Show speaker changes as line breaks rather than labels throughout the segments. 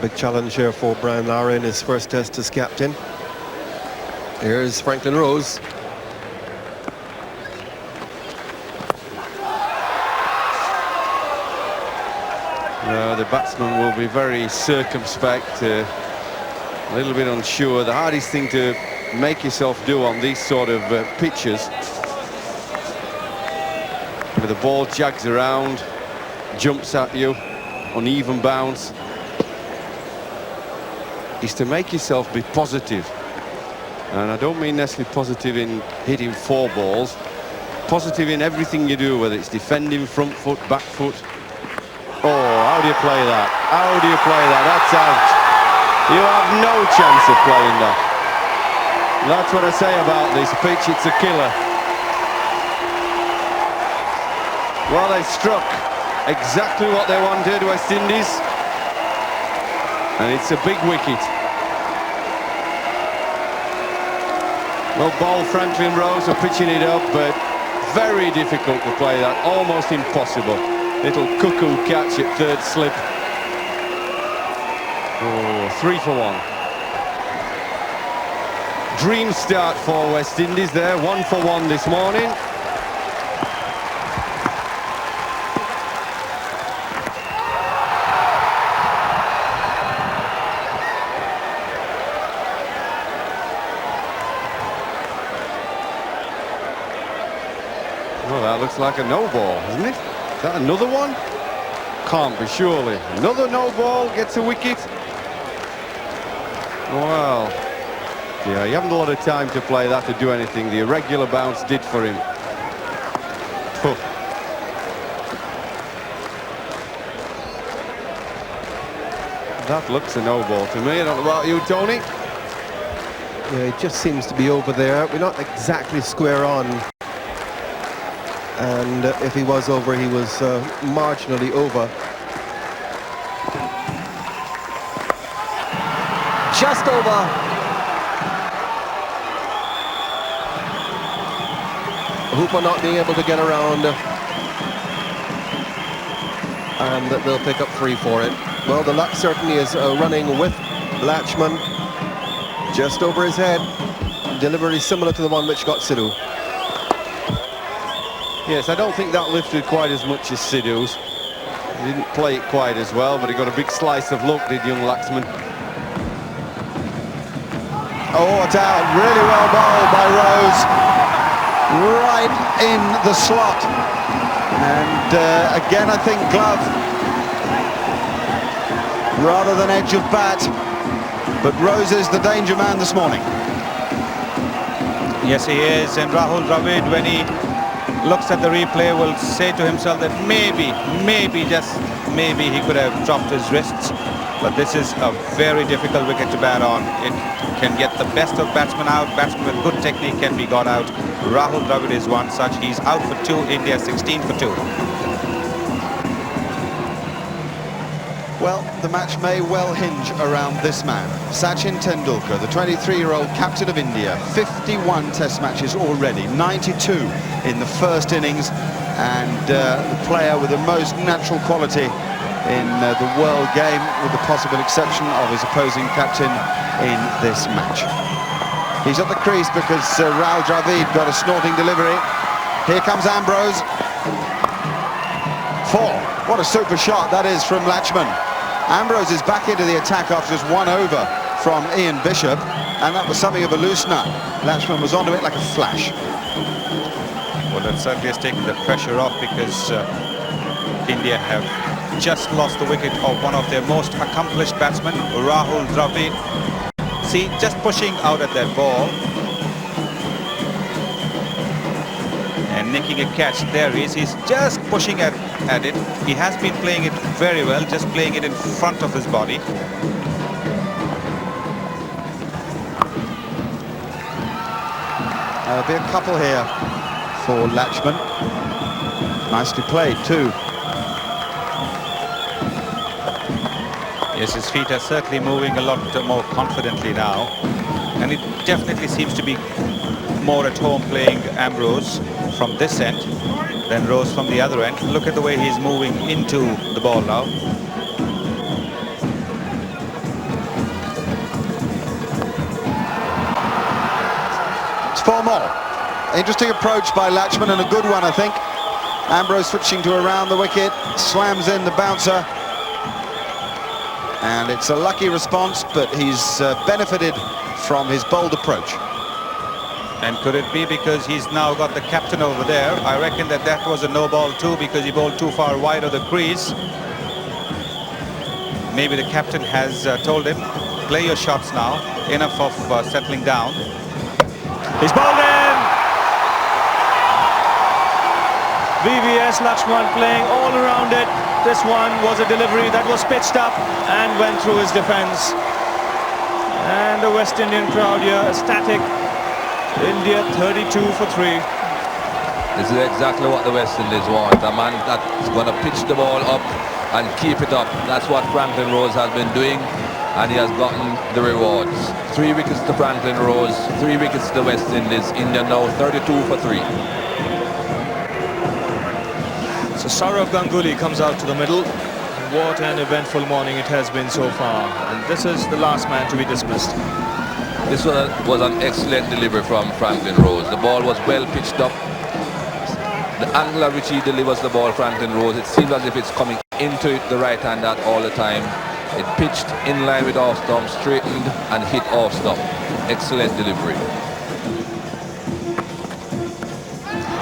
Big challenge here for Brian Lara in his first test as captain. Here's Franklin Rose.
The batsman will be very circumspect, a little bit unsure. The hardest thing to make yourself do on these sort of pitches, where the ball jags around, jumps at you, uneven bounce, is to make yourself be positive. And I don't mean necessarily positive in hitting 4 balls, positive in everything you do, whether it's defending, front foot, back foot. Oh, how do you play that? How do you play that? That's out. You have no chance of playing that. That's what I say about this pitch, it's a killer. Well, they struck exactly what they wanted, West Indies. And it's a big wicket. Well, ball Franklin Rose are pitching it up, but very difficult to play that, almost impossible. Little cuckoo catch at third slip. Oh, 3 for 1. Dream start for West Indies there, 1 for 1 this morning. Well, that looks like a no ball, isn't it? Is that another one? Can't be, surely. Another no ball, gets a wicket. Well, yeah, you haven't a lot of time to play that, to do anything. The irregular bounce did for him. Poof. That looks a no ball to me. I don't know about you, Tony.
Yeah, it just seems to be over there. We're not exactly square on. And if he was over, he was marginally over. Just over. Hooper not being able to get around. And they'll pick up 3 for it. Well, the luck certainly is running with Laxman. Just over his head. Delivery similar to the one which got Sidhu.
Yes, I don't think that lifted quite as much as Sidhu's. He didn't play it quite as well, but he got a big slice of luck, did young Laxman.
Oh, it's out. Really well bowled by Rose. Right in the slot. And again, I think glove rather than edge of bat. But Rose is the danger man this morning.
Yes, he is. And Rahul Dravid, when he looks at the replay, will say to himself that maybe, just maybe he could have dropped his wrists. But this is a very difficult wicket to bat on. It can get the best of batsmen out. Batsmen with good technique can be got out. Rahul Dravid is one such. He's out for 2. India 16 for 2.
Well, the match may well hinge around this man, Sachin Tendulkar, the 23-year-old captain of India. 51 test matches already, 92 in the first innings, and the player with the most natural quality in the world game, with the possible exception of his opposing captain in this match. He's at the crease because Rahul Dravid got a snorting delivery. Here comes Ambrose. 4. What a super shot that is from Laxman. Ambrose is back into the attack after just 1 over from Ian Bishop, and that was something of a loosener. Laxman was onto it like a flash.
Well, that certainly has taken the pressure off, because India have just lost the wicket of one of their most accomplished batsmen, Rahul Dravid. See, just pushing out at that ball and nicking a catch. There he is. He's just pushing at it. He has been playing it very well, just playing it in front of his body.
There'll be a couple here for Laxman. Nicely played too.
Yes, his feet are certainly moving a lot more confidently now, and it definitely seems to be more at home playing Ambrose from this end than Rose from the other end. Look at the way he's moving into the ball now.
It's 4 more. Interesting approach by Laxman, and a good one, I think. Ambrose switching to around the wicket, slams in the bouncer. And it's a lucky response, but he's benefited from his bold approach.
And could it be because he's now got the captain over there? I reckon that was a no ball too, because he bowled too far wide of the crease. Maybe the captain has told him, play your shots now, enough of settling down. He's bowled in! VVS Laxman playing all around it. This one was a delivery that was pitched up and went through his defence. And the West Indian crowd here ecstatic. India 32 for 3.
This is exactly what the West Indies want. A man that's going to pitch the ball up and keep it up. That's what Franklin Rose has been doing, and he has gotten the rewards. 3 wickets to Franklin Rose, 3 wickets to the West Indies. India now 32 for 3.
So Sourav Ganguly comes out to the middle. What an eventful morning it has been so far. And this is the last man to be dismissed.
This was an excellent delivery from Franklin Rose. The ball was well pitched up. The angle at which he delivers the ball, Franklin Rose, it seems as if it's coming into the right hand at all the time. It pitched in line with off stump, straightened and hit off stump. Excellent delivery.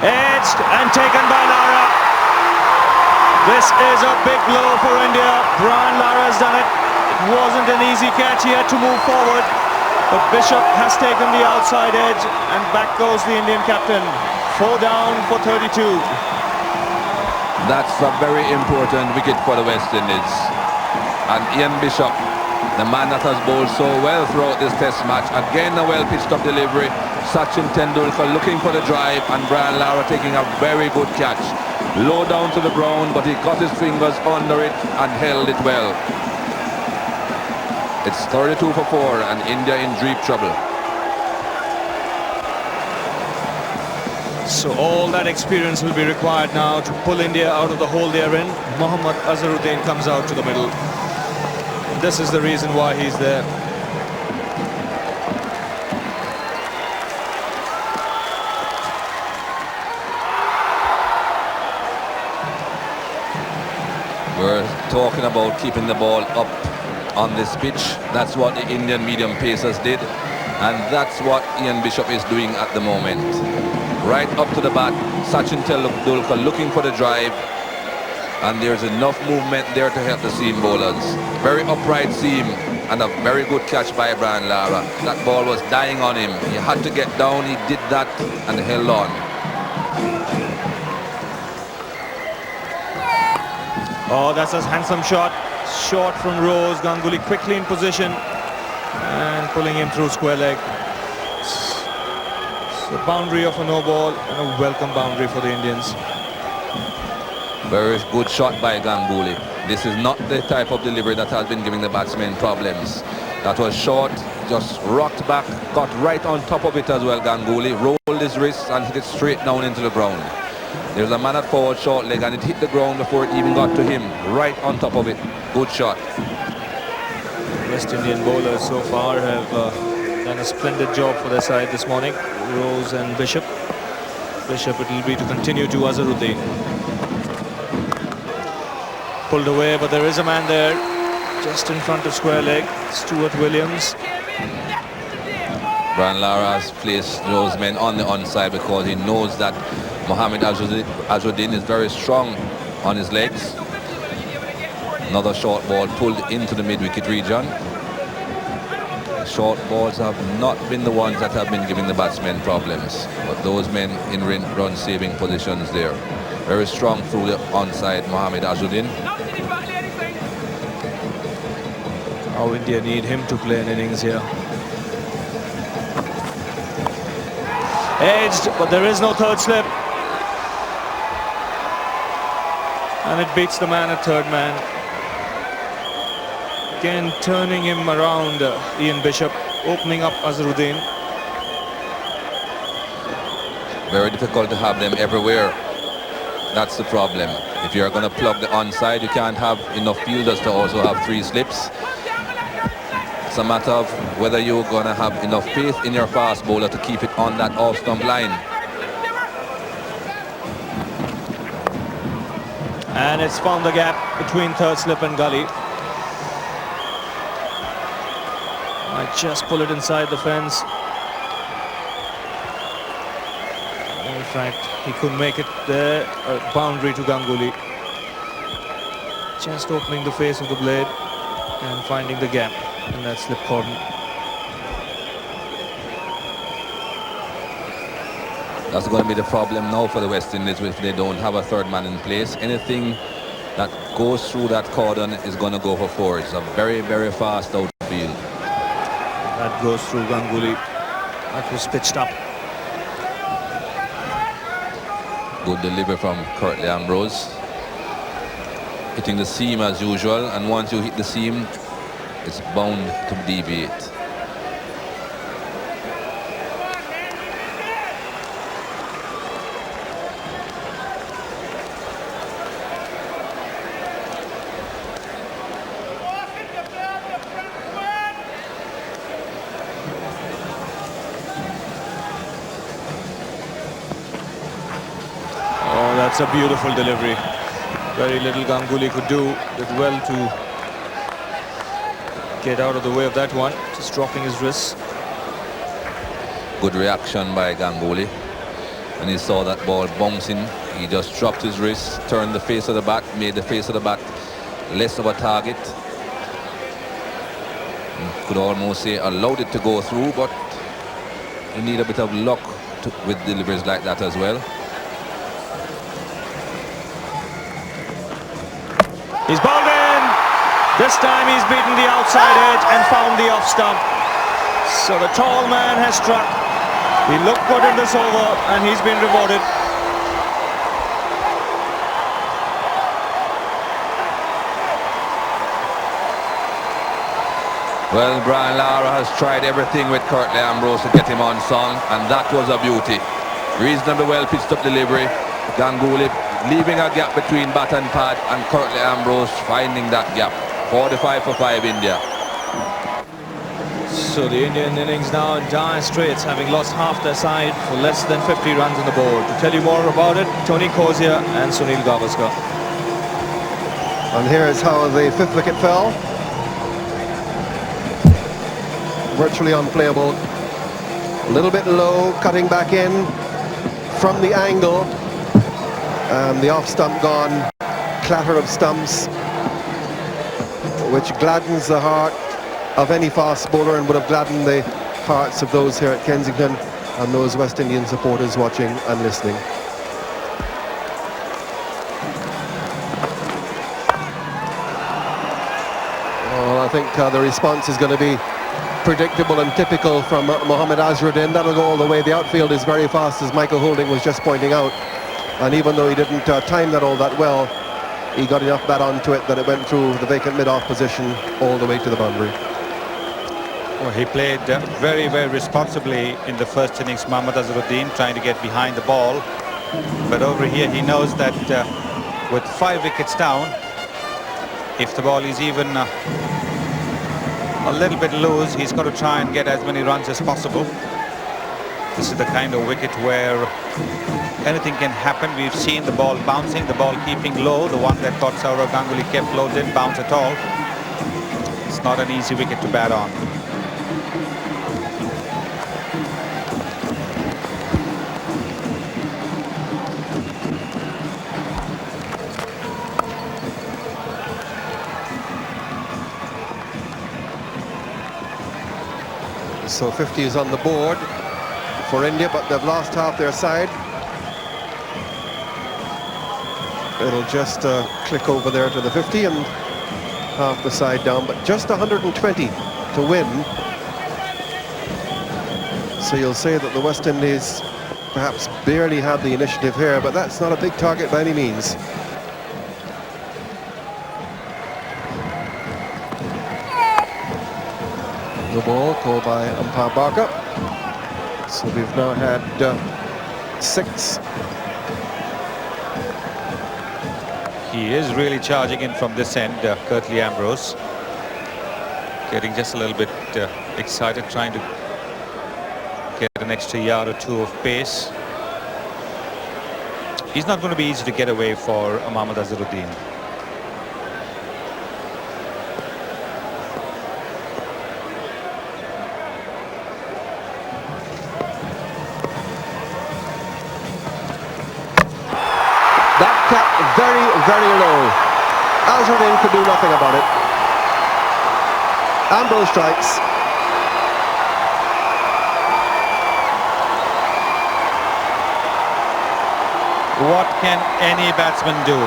Edged and taken by Lara. This is a big blow for India. Brian Lara has done it. It wasn't an easy catch. He had to move forward. But Bishop has taken the outside edge, and back goes the Indian captain. 4 down for 32.
That's a very important wicket for the West Indies. And Ian Bishop, the man that has bowled so well throughout this test match, again a well pitched up delivery. Sachin Tendulkar looking for the drive, and Brian Lara taking a very good catch. Low down to the ground, but he got his fingers under it and held it well. It's 32 for 4, and India in deep trouble.
So all that experience will be required now to pull India out of the hole they're in. Mohammed Azharuddin comes out to the middle. This is the reason why he's there.
We're talking about keeping the ball up on this pitch. That's what the Indian medium pacers did, and that's what Ian Bishop is doing at the moment. Right up to the bat, Sachin Tendulkar looking for the drive, and there's enough movement there to help the seam bowlers. Very upright seam and a very good catch by Brian Lara. That ball was dying on him. He had to get down, he did that and held on.
Oh, that's a handsome shot. Short from Rose. Ganguly quickly in position and pulling him through square leg. It's a boundary of a no ball and a welcome boundary for the Indians.
Very good shot by Ganguly. This is not the type of delivery that has been giving the batsmen problems. That was short, just rocked back, got right on top of it as well. Ganguly rolled his wrist and hit it straight down into the ground. There's a man at forward short leg, and it hit the ground before it even got to him, right on top of it. Good shot.
West Indian bowlers so far have done a splendid job for their side this morning. Rose and Bishop. Bishop, it will be to continue to Azharuddin. Pulled away, but there is a man there just in front of square leg. Stuart Williams.
Brian Lara has placed those men on the onside because he knows that Mohammed Azharuddin is very strong on his legs. Another short ball pulled into the mid-wicket region. Short balls have not been the ones that have been giving the batsmen problems, but those men in run-saving positions there. Very strong through the onside, Mohammed Azharuddin.
How India need him to play an innings here. Edged, but there is no third slip. And it beats the man at third man. Again, turning him around, Ian Bishop, opening up Azharuddin.
Very difficult to have them everywhere. That's the problem. If you're going to plug the onside, you can't have enough fielders to also have 3 slips. a matter of whether you're going to have enough faith in your fast bowler to keep it on that off-stump line.
And it's found the gap between third slip and gully. Might just pull it inside the fence. In fact, he couldn't make it there. A boundary to Ganguly. Just opening the face of the blade and finding the gap in that slip cordon.
That's going to be the problem now for the West Indies if they don't have a third man in place. Anything that goes through that cordon is going to go for four. It's a very, very fast outfield.
That goes through Ganguly. That was pitched up.
Good delivery from Curtly Ambrose. Hitting the seam as usual, and once you hit the seam, it's bound to deviate.
Oh, that's a beautiful delivery. Very little Ganguly could do. Did well to get out of the way of that one. Just dropping his wrists.
Good reaction by Ganguly. When he saw that ball bouncing, he just dropped his wrist, turned the face of the bat, made the face of the bat less of a target. You could almost say allowed it to go through, but you need a bit of luck with deliveries like that as well.
He's bowled in. This time he's beaten the outside edge and found the off stump. So the tall man has struck. He looked good in this over and he's been rewarded.
Well, Brian Lara has tried everything with Curtly Ambrose to get him on song, and that was a beauty. Reasonably well pitched up delivery. Ganguly leaving a gap between bat and pad, and Curtly Ambrose finding that gap. 45 for 5 India.
So the Indian innings now in dire straits, having lost half their side for less than 50 runs on the board. To tell you more about it, Tony Kozia and Sunil Gavaskar.
And here is how the fifth wicket fell. Virtually unplayable. A little bit low, cutting back in from the angle. The off stump gone, clatter of stumps, which gladdens the heart of any fast bowler and would have gladdened the hearts of those here at Kensington and those West Indian supporters watching and listening. Well, I think the response is going to be predictable and typical from Mohammed Azharuddin. That'll go all the way. The outfield is very fast, as Michael Holding was just pointing out. And even though he didn't time that all that well, he got enough bat onto it that it went through the vacant mid-off position all the way to the boundary.
Well, he played very, very responsibly in the first innings, Mohammed Azharuddin, trying to get behind the ball. But over here, he knows that with 5 wickets down, if the ball is even a little bit loose, he's got to try and get as many runs as possible. This is the kind of wicket where anything can happen. We've seen the ball bouncing, the ball keeping low. The one that got Sourav Ganguly kept low, didn't bounce at all. It's not an easy wicket to bat on.
So 50 is on the board for India, but they've lost half their side. It'll just click over there to the 50 and half the side down, but just 120 to win. So you'll say that the West Indies perhaps barely had the initiative here, but that's not a big target by any means. The ball called by umpire Barker. So we've now had 6.
He is really charging in from this end, Curtly Ambrose. Getting just a little bit excited, trying to get an extra yard or two of pace. He's not going to be easy to get away for Mohammed Azharuddin.
That cap very, very low. Azharuddin could do nothing about it. Ambrose strikes.
What can any batsman do?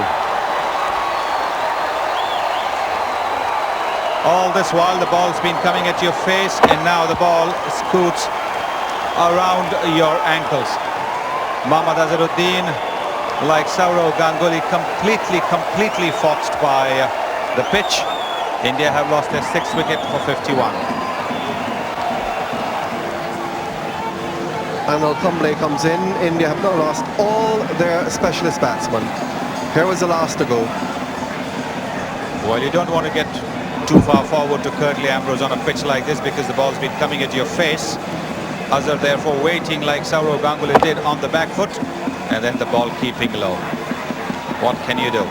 All this while the ball's been coming at your face, and now the ball scoots around your ankles. Mohammed Azharuddin, like Sourav, Ganguly, completely foxed by the pitch. India have lost their 6th wicket for 51.
Anil Kumble comes in. India have now lost all their specialist batsmen. Here was the last to go.
Well, you don't want to get too far forward to curtly Ambrose on a pitch like this because the ball's been coming at your face. Azhar therefore waiting like Sourav Ganguly did on the back foot, and then the ball keeping low. What can you do?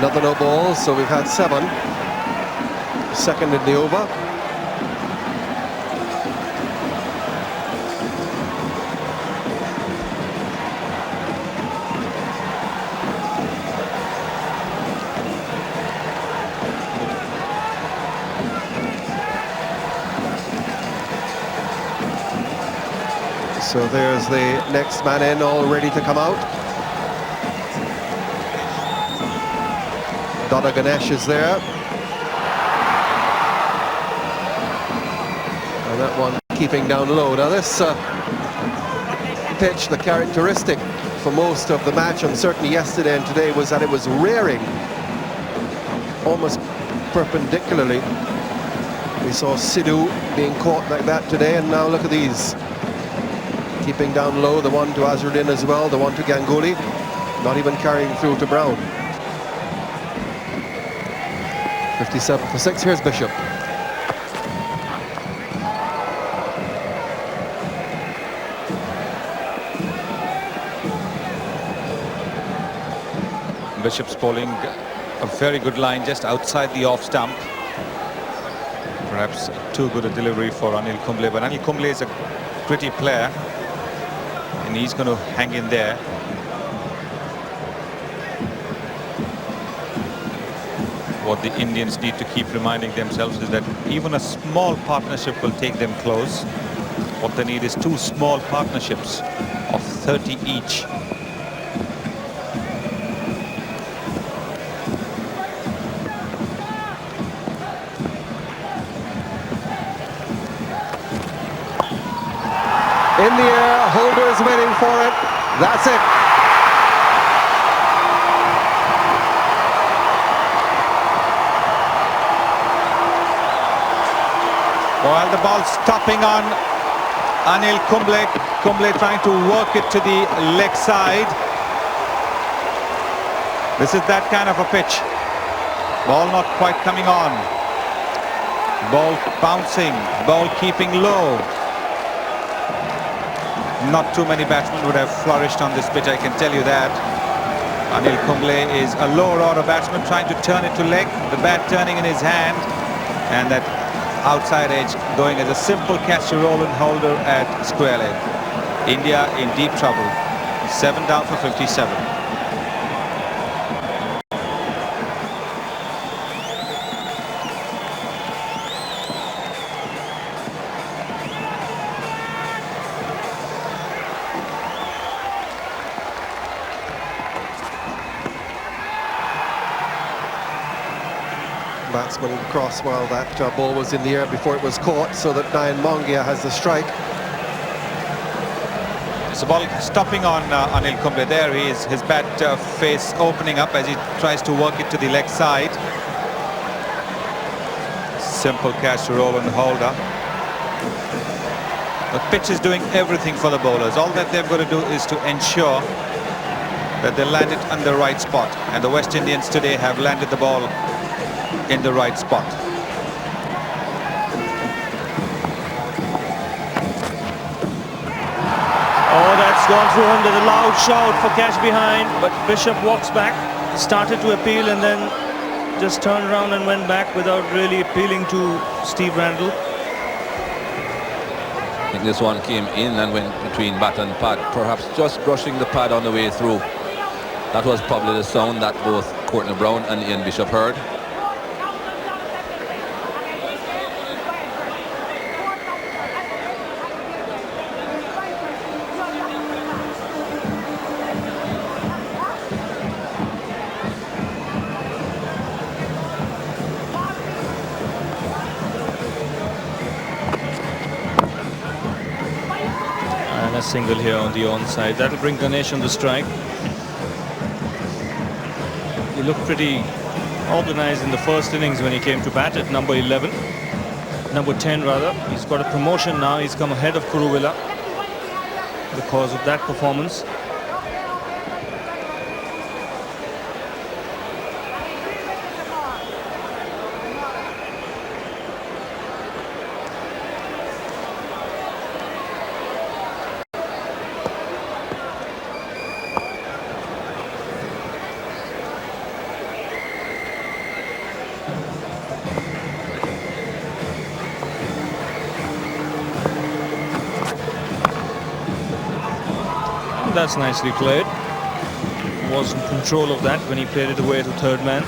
Another no ball, so we've had 7. Second in the over. So there's the next man in, all ready to come out. Donna Ganesh is there. And that one keeping down low. Now this pitch, the characteristic for most of the match, and certainly yesterday and today, was that it was rearing almost perpendicularly. We saw Sidhu being caught like that today, and now look at these. Keeping down low, the one to Azharuddin as well, the one to Ganguly, not even carrying through to Brown. 57 for 6, here's Bishop.
Bishop's bowling a very good line just outside the off stump. Perhaps too good a delivery for Anil Kumble, but Anil Kumble is a gritty player and he's going to hang in there. What the Indians need to keep reminding themselves is that even a small partnership will take them close. What they need is 2 small partnerships of 30 each.
In the air, Holder is waiting for it. That's it.
While the ball stopping on Anil Kumble, Kumble trying to work it to the leg side. This is that kind of a pitch. Ball not quite coming on. Ball bouncing, ball keeping low. Not too many batsmen would have flourished on this pitch, I can tell you that. Anil Kumble is a lower order batsman trying to turn it to leg, the bat turning in his hand, and that outside edge going as a simple catch to Roland Holder at square leg. India in deep trouble. 7 down for 57.
Batsman cross while that ball was in the air before it was caught, so that Nayan Mongia has the strike.
It's a ball stopping on Anil Kumble. There he is, his bat face opening up as he tries to work it to the leg side. Simple catch to Roland Holder. The pitch is doing everything for the bowlers. All that they've got to do is to ensure that they land it on the right spot. And the West Indians today have landed the ball in the right spot.
Oh, that's gone through him. There's a loud shout for catch behind, but Bishop walks back, started to appeal and then just turned around and went back without really appealing to Steve Randall.
I think this one came in and went between bat and pad, perhaps just brushing the pad on the way through. That was probably the sound that both Courtney Brown and Ian Bishop heard.
And a single here on the onside. That'll bring Ganesh on the strike. He looked pretty organized in the first innings when he came to bat at number 11. Number 10 rather. He's got a promotion now. He's come ahead of Kuruvilla because of that performance. That's nicely played. Was in control of that when he played it away to third man.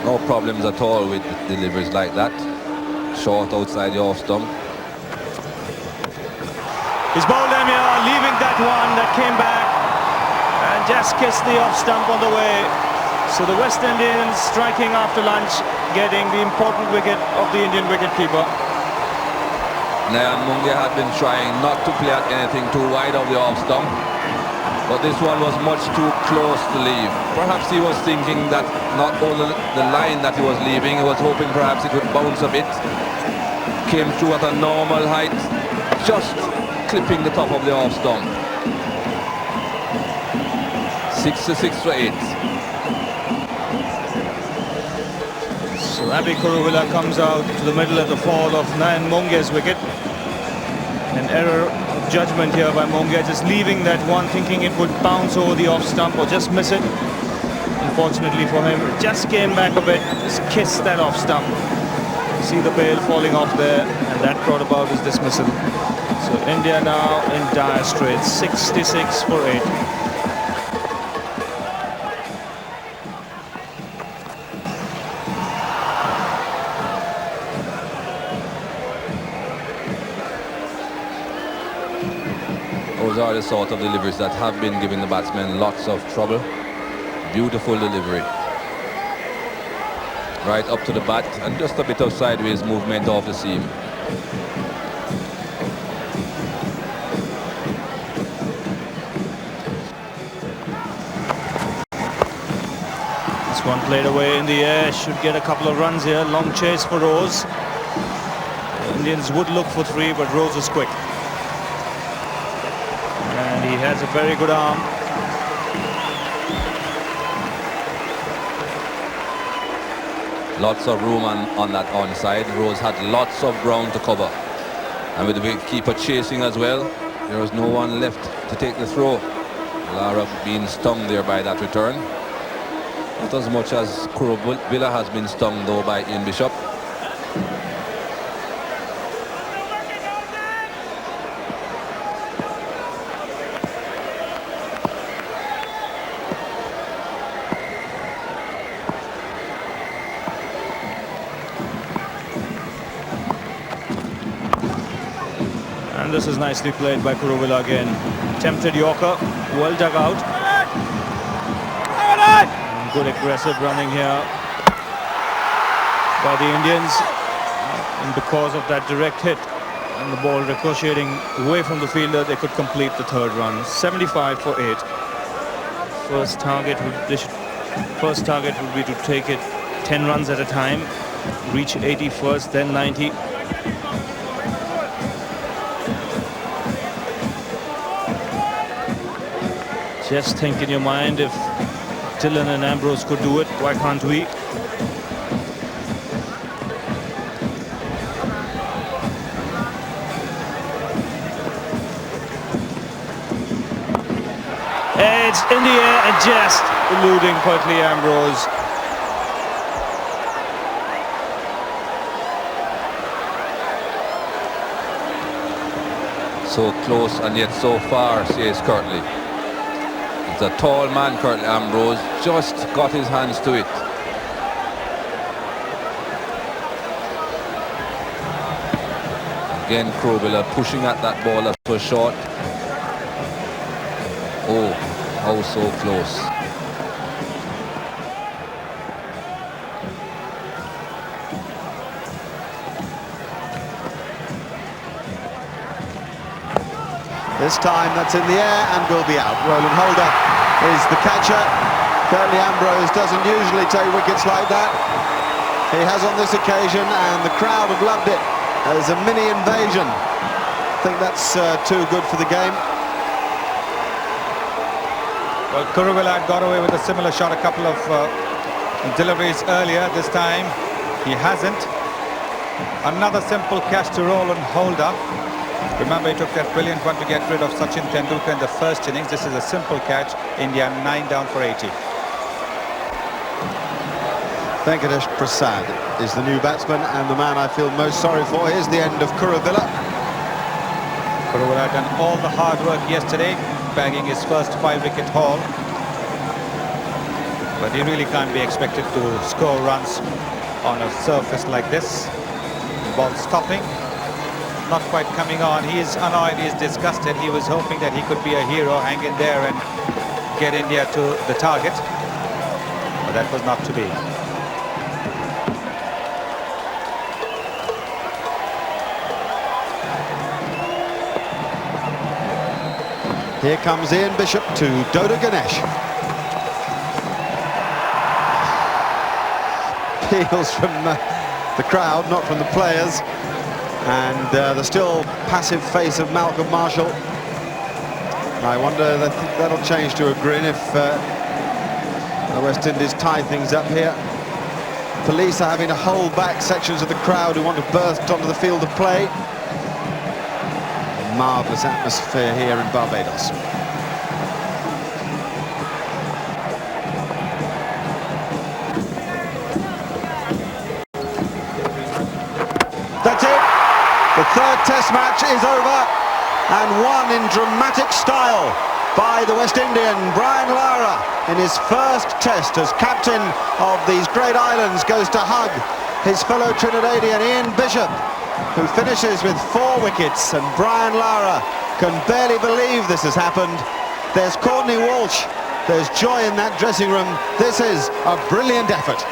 No problems at all with deliveries like that. Short outside the off stump.
He's bowled him here, leaving that one that came back and just kissed the off stump on the way. So the West Indians striking after lunch, getting the important wicket of the Indian wicketkeeper.
Nayan Mungia had been trying not to play at anything too wide of the off stump, but this one was much too close to leave. Perhaps he was thinking that not over the line that he was leaving, he was hoping perhaps it would bounce a bit. Came through at a normal height, just clipping the top of the off stump. 66 for 8.
So Abhi Kuruvilla comes out to the middle of the fall of Nayan Mungia's wicket. An error of judgment here by Mungia, just leaving that one, thinking it would bounce over the off stump or just miss it. Unfortunately for him, it just came back a bit, just kissed that off stump. See the bail falling off there, and that brought about his dismissal. So India now in dire straits, 66 for 8.
Those are the sort of deliveries that have been giving the batsmen lots of trouble. Beautiful delivery. Right up to the bat and just a bit of sideways movement off the seam.
This one played away in the air, should get a couple of runs here. Long chase for Rose. The Indians would look for 3, but Rose is quick. And he has a very good arm.
Lots of room on that onside. Rose had lots of ground to cover. And with the wicketkeeper chasing as well, there was no one left to take the throw. Lara being stung there by that return. Not as much as Kuruvilla has been stung though by Ian Bishop.
And this is nicely played by Kuruvilla again. Tempted Yorker, well dug out. And good aggressive running here by the Indians. And because of that direct hit and the ball ricocheting away from the fielder, they could complete the third run. 75 for 8. First target would be to take it 10 runs at a time. reach 80 first, then 90. Just think in your mind, if Dillon and Ambrose could do it, why can't we? It's in the air and just eluding quickly Ambrose.
So close and yet so far, says Curtly. It's a tall man, Curtly. Ambrose just got his hands to it. Again, Crowbiller pushing at that ball that was short. Oh, how so close.
This time that's in the air and will be out. Roland Holder is the catcher. Curtly Ambrose doesn't usually take wickets like that. He has on this occasion, and the crowd have loved it as a mini invasion. I think that's too good for the game.
Well, Kuruvilla got away with a similar shot a couple of deliveries earlier. This time he hasn't. Another simple catch to Roland Holder. Remember, he took that brilliant one to get rid of Sachin Tendulkar in the first innings. This is a simple catch. India 9 down for 80.
Venkatesh Prasad is the new batsman, and the man I feel most sorry for. Here's the end of Kuruvilla.
Kuruvilla done all the hard work yesterday, bagging his first 5-wicket haul. But he really can't be expected to score runs on a surface like this. Ball stopping. Not quite coming on. He is annoyed, he is disgusted. He was hoping that he could be a hero, hang in there and get India to the target. But that was not to be.
Here comes Ian Bishop to Doda Ganesh. Peals from the crowd, not from the players. And the still passive face of Malcolm Marshall. I wonder, that'll change to a grin if the West Indies tie things up here. Police are having to hold back sections of the crowd who want to burst onto the field of play. A marvellous atmosphere here in Barbados. That's it. The third Test match is over, and won in dramatic style by the West Indian. Brian Lara, in his first Test as captain of these great islands, goes to hug his fellow Trinidadian Ian Bishop, who finishes with 4 wickets, and Brian Lara can barely believe this has happened. There's Courtney Walsh, there's joy in that dressing room. This is a brilliant effort.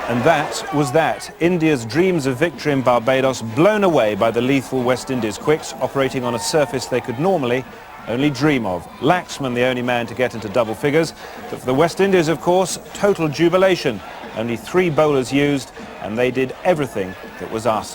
And that was that. India's dreams of victory in Barbados blown away by the lethal West Indies quicks operating on a surface they could normally only dream of. Laxman the only man to get into double figures, but for the West Indies, of course, total jubilation. Only 3 bowlers used, and they did everything that was asked.